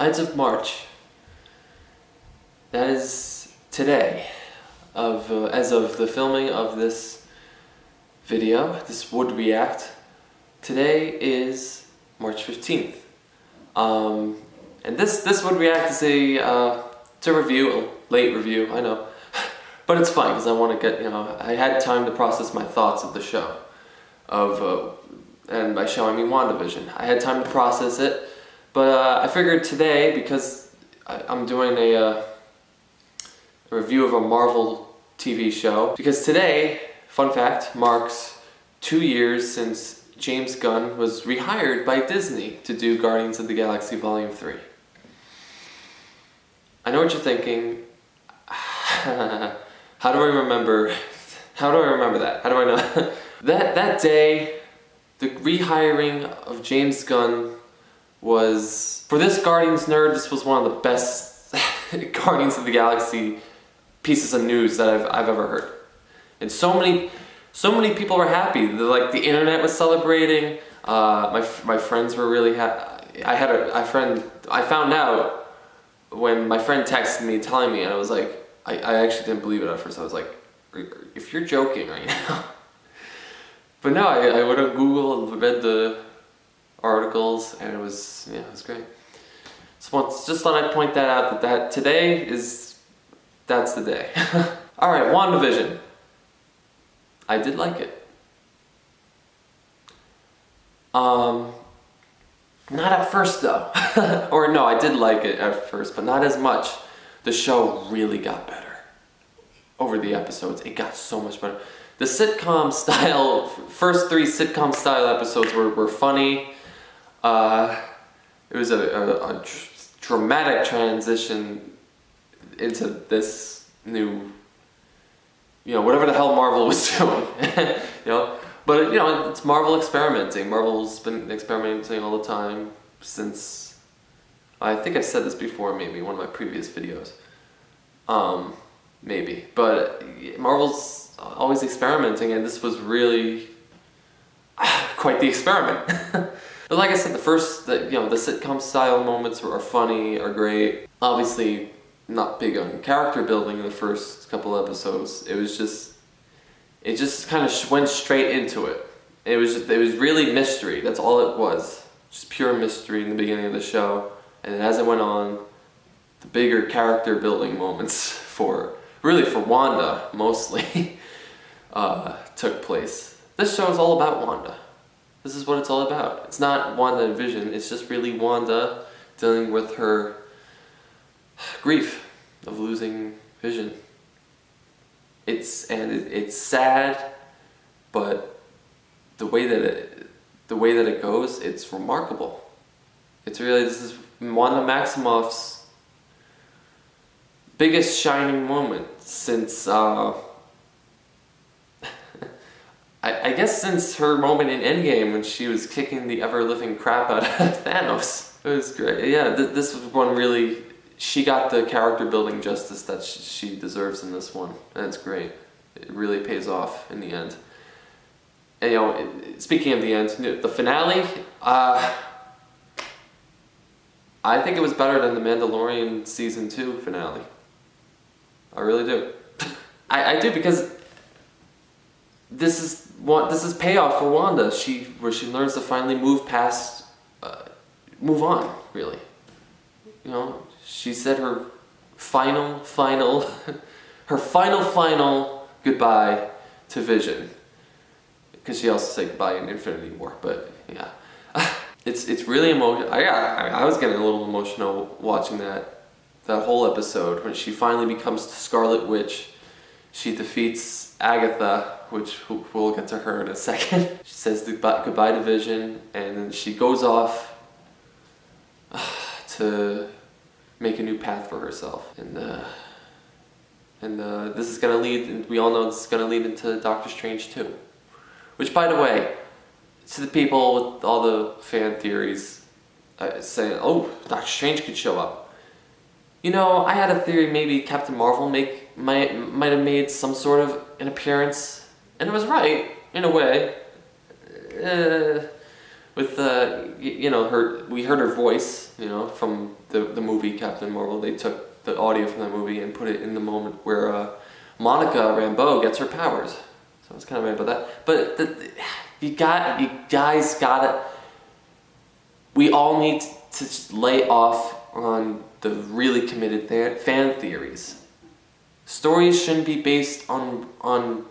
Ides of March. That is today, as of the filming of this video, this would react. Today is March 15th. And this would react is it's a review, a late review, I know. But it's fine because I want to get, I had time to process my thoughts of the show. And by show I mean WandaVision. I had time to process it, but I figured today, because I'm doing a review of a Marvel TV show, because today, fun fact, marks 2 years since James Gunn was rehired by Disney to do Guardians of the Galaxy Volume 3. I know what you're thinking. How do I remember that? How do I know? That day, the rehiring of James Gunn was, for this Guardians nerd, this was one of the best Guardians of the Galaxy pieces of news that I've ever heard. And so many people were happy. The internet was celebrating. My friends were really happy. I found out when my friend texted me telling me, and I was like, I actually didn't believe it at first. I was like, if you're joking right now. But no, I went on Google and read the articles, and it was great. So just thought I'd point that out, that today that's the day. Alright, WandaVision. I did like it. Not at first though. Or no, I did like it at first, but not as much. The show really got better. Over the episodes, it got so much better. The sitcom style, first 3 sitcom style episodes were funny. It was a dramatic transition into this new, whatever the hell Marvel was doing. But it's Marvel experimenting. Marvel's been experimenting all the time since, I think I said this before, maybe one of my previous videos. Maybe, but Marvel's always experimenting, and this was really quite the experiment. But like I said, the sitcom style moments are funny, are great. Obviously, not big on character building in the first couple episodes. It just kind of went straight into it. It was really mystery. That's all it was. Just pure mystery in the beginning of the show, and then as it went on, the bigger character building moments for Wanda mostly took place. This show is all about Wanda. This is what it's all about. It's not WandaVision. It's just really Wanda dealing with her grief of losing Vision. It's sad, but the way that it goes, it's remarkable. This is Wanda Maximoff's biggest shining moment since I guess since her moment in Endgame when she was kicking the ever-living crap out of Thanos. It was great. Yeah, this was one really, she got the character building justice that she deserves in this one, and it's great. It really pays off in the end. And speaking of the end, the finale, I think it was better than the Mandalorian Season 2 finale. I really do. I do, because this is payoff for Wanda. Where she learns to finally move past, move on, really. She said her final goodbye to Vision. Because she also said goodbye in Infinity War, but yeah. It's really emotional. I was getting a little emotional watching that whole episode when she finally becomes the Scarlet Witch. She defeats Agatha, which we'll get to her in a second. She says goodbye to Vision, and then she goes off to make a new path for herself. And this is gonna lead, and we all know this is gonna lead into Doctor Strange 2. Which, by the way, to the people with all the fan theories saying, oh, Doctor Strange could show up. I had a theory maybe Captain Marvel might have made some sort of an appearance, and it was right, in a way. with we heard her voice, from the movie Captain Marvel. They took the audio from that movie and put it in the moment where Monica Rambeau gets her powers. So I was kind of mad about that. But you guys gotta. We all need to just lay off on the really committed fan theories. Stories shouldn't be based on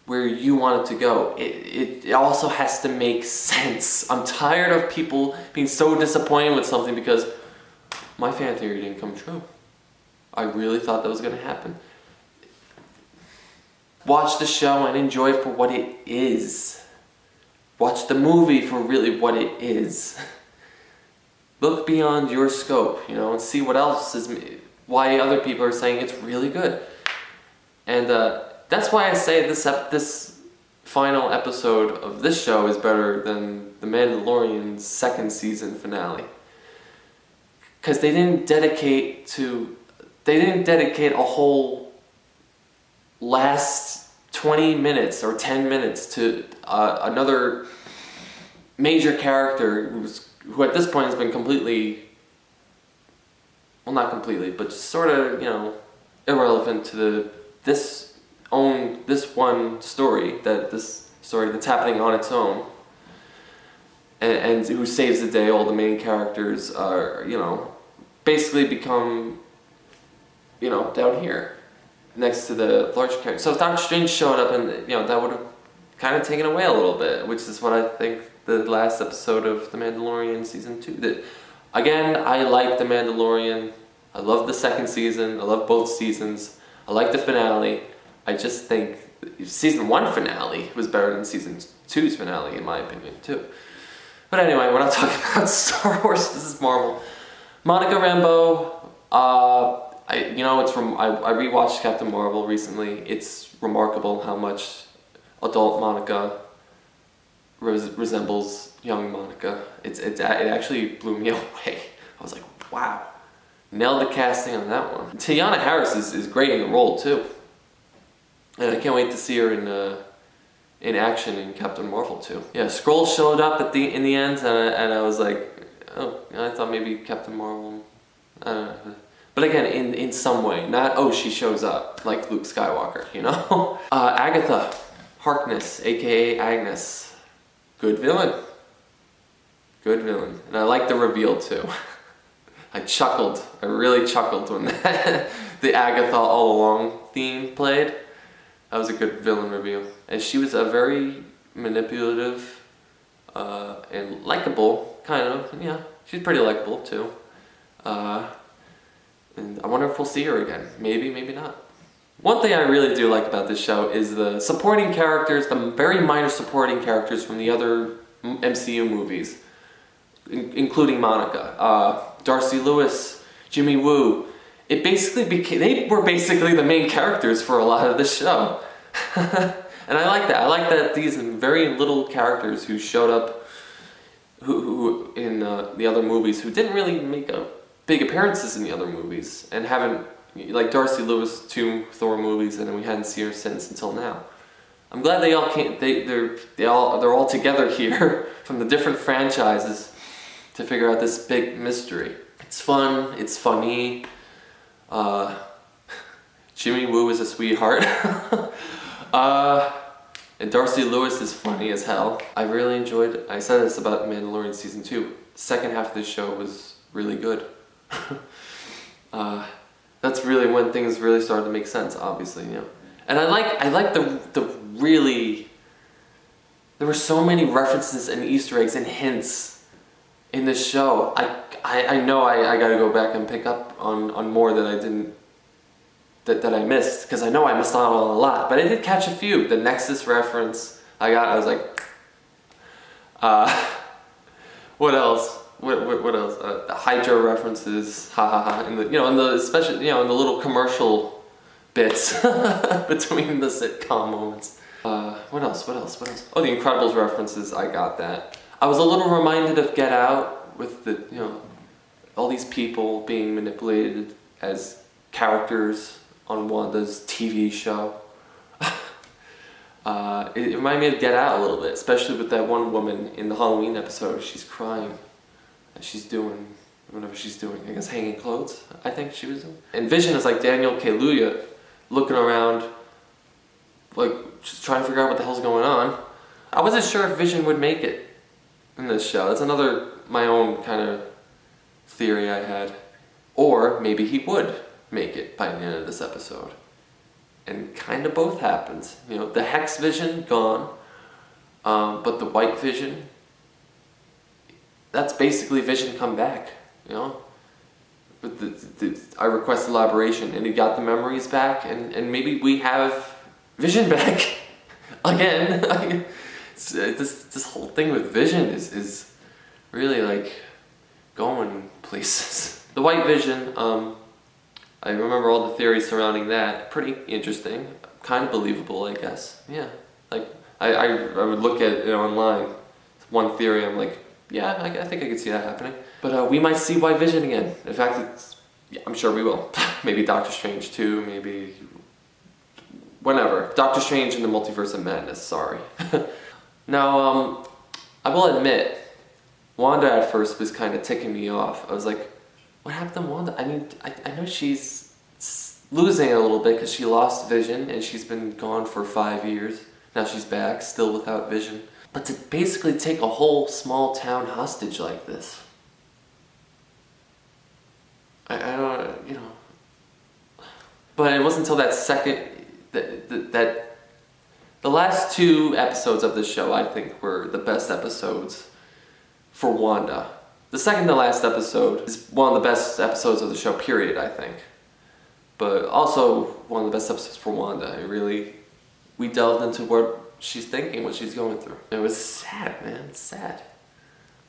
where you want it to go. It also has to make sense. I'm tired of people being so disappointed with something because my fan theory didn't come true. I really thought that was going to happen. Watch the show and enjoy it for what it is. Watch the movie for really what it is. Look beyond your scope, and see what else why other people are saying it's really good. And that's why I say this final episode of this show is better than The Mandalorian's second season finale. Because they didn't dedicate a whole last 20 minutes or 10 minutes to another major character who at this point has been completely, well, not completely, but sort of, irrelevant to this one story that's happening on its own, and who saves the day. All the main characters are, basically become, down here next to the large character. So if Doctor Strange showed up, and that would have kind of taken away a little bit, which is what I think the last episode of The Mandalorian season 2 did. Again, I like The Mandalorian. I love the second season. I love both seasons. I like the finale. I just think season 1 finale was better than season 2's finale, in my opinion, too. But anyway, we're not talking about Star Wars. This is Marvel. Monica Rambeau. I rewatched Captain Marvel recently. It's remarkable how much adult Monica resembles young Monica. It actually blew me away. I was like, wow, nailed the casting on that one. Teyana Harris is great in the role too, and I can't wait to see her in action in Captain Marvel too. Yeah, Skrull showed up in the end, and I was like, oh, I thought maybe Captain Marvel. I don't know. But again, in some way, not she shows up like Luke Skywalker, Agatha Harkness, aka Agnes, good villain, and I like the reveal too. I really chuckled when the Agatha All Along theme played. That was a good villain reveal, and she was a very manipulative and likable, kind of. Yeah, she's pretty likable too. And I wonder if we'll see her again. Maybe, maybe not. One thing I really do like about this show is the supporting characters, the very minor supporting characters from the other MCU movies, including Monica, Darcy Lewis, Jimmy Woo. They were basically the main characters for a lot of this show. And I like that. I like that these very little characters who showed up who in the other movies, who didn't really make big appearances in the other movies, and haven't, like Darcy Lewis, 2 Thor movies, and then we hadn't seen her since until now. I'm glad they all came. They're all together here from the different franchises to figure out this big mystery. It's fun. It's funny. Jimmy Woo is a sweetheart. And Darcy Lewis is funny as hell. I really enjoyed it. I said this about Mandalorian season 2. Second half of this show was really good. That's really when things really started to make sense, obviously, And I like the really. There were so many references and Easter eggs and hints in this show. I know I got to go back and pick up on more that I didn't. That I missed, because I know I missed out on a lot, but I did catch a few. The Nexus reference I was like, what else? What else? The Hydra references, ha ha ha, and especially in the little commercial bits between the sitcom moments. What else? Oh, the Incredibles references. I got that. I was a little reminded of Get Out with all these people being manipulated as characters on Wanda's TV show. It reminded me of Get Out a little bit, especially with that one woman in the Halloween episode. She's crying, and she's doing whatever she's doing. I guess hanging clothes, I think she was doing. And Vision is like Daniel Kaluuya, looking around, like just trying to figure out what the hell's going on. I wasn't sure if Vision would make it in this show. That's another, my own kind of theory I had. Or maybe he would make it by the end of this episode. And kind of both happens. You know, the Hex Vision, gone. But the White Vision, that's basically Vision come back, you know? But I request elaboration, and he got the memories back, and maybe we have Vision back again. This whole thing with Vision is really like going places. The White Vision, I remember all the theories surrounding that. Pretty interesting, kind of believable, I guess. Yeah, like I would look at it online. One theory, I'm like, yeah, I think I could see that happening. But we might see White Vision again. In fact, I'm sure we will. Maybe Doctor Strange 2, maybe whenever. Doctor Strange in the Multiverse of Madness. Sorry. Now, I will admit, Wanda at first was kind of ticking me off. I was like, what happened to Wanda? I mean, I know she's losing a little bit because she lost Vision and she's been gone for 5 years. Now she's back, still without Vision. But to basically take a whole small town hostage like this, I don't, you know. But it wasn't until that second, that the last 2 episodes of this show, I think, were the best episodes for Wanda. The second to last episode is one of the best episodes of the show, period, I think. But also one of the best episodes for Wanda. We delved into what she's thinking, what she's going through. It was sad, man, it's sad.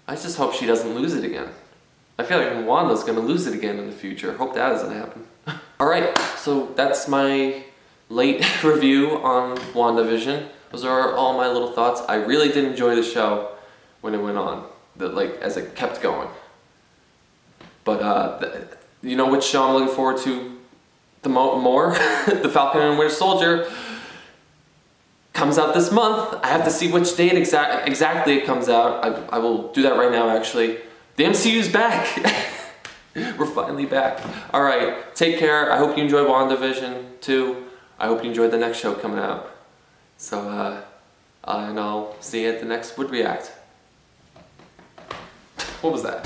I just hope she doesn't lose it again. I feel like Wanda's gonna lose it again in the future. Hope that doesn't happen. Alright, so that's my late review on WandaVision. Those are all my little thoughts. I really did enjoy the show when it went on, as it kept going. But you know which show I'm looking forward to the more? The Falcon and Winter Soldier comes out this month. I have to see which date exactly it comes out. I will do that right now, actually. The MCU's back. We're finally back. All right, take care. I hope you enjoyed WandaVision too. I hope you enjoyed the next show coming out. So, and I'll see you at the next Would React. What was that?